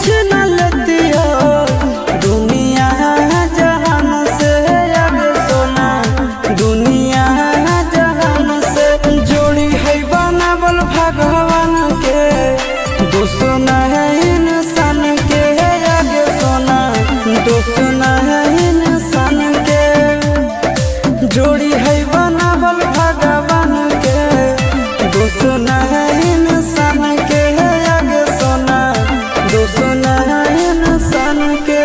छीन लेती हो दुनिया जहान से आगे सोना, दुनिया जहान से जोड़ी है बनावल भगवान के, दोसना है इंसान के आगे सोना, दोसना है इंसान के। जोड़ी है बनावल भगवान के, दोसना है इंसान के आगे सोना, दोसना है इंसान के।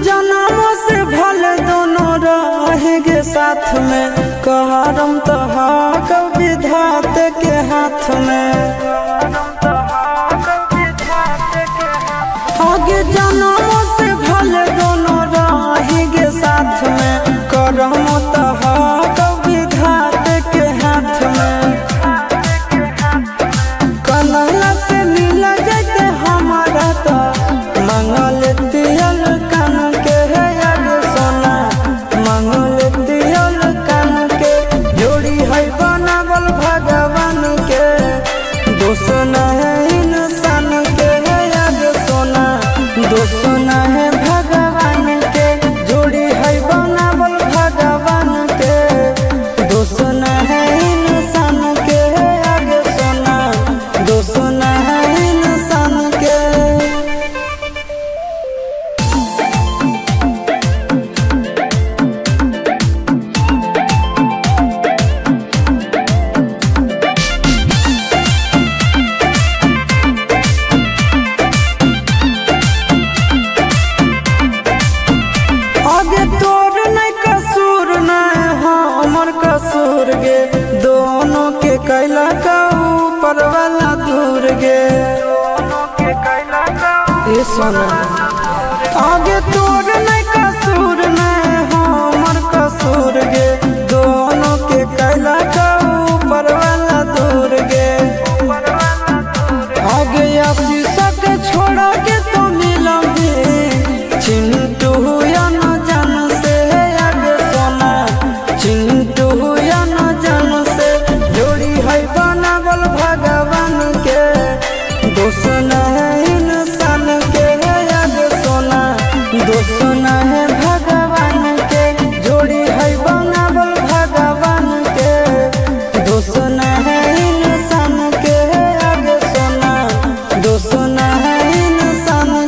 जन्मों से भले दोनों रहेंगे साथ में, कहरम तो हक विधाते के हाथ में। आगे जन्मों से भले दोनों रहेंगे साथ में, करम तो हक विधाते के हाथ में। कन्हैया से मिल जाते हमारा तो मंगल दियल कान के है आगे सोना, मंगल दियल कान के। जोड़ी है बनावल भगवान के, दोसना है इंसान के है आगे सोना, दोसना है भगवान के। जोड़ी है बनावल भगवान के, दोसना है इंसान के है आगे सोना, दोसना है इंसान के। आगे तोर नहीं कसूर नहीं हमर कसूर गे, दोनों के कैला का ऊपर वाला दूर गे। ये सोना आगे तोर नहीं कसूर नहीं हमर कसूर गे, दोनों के कैला का ऊपर वाला दूर गे। आगे आशीष के छोड़ा के तो मिलोगे चिंटू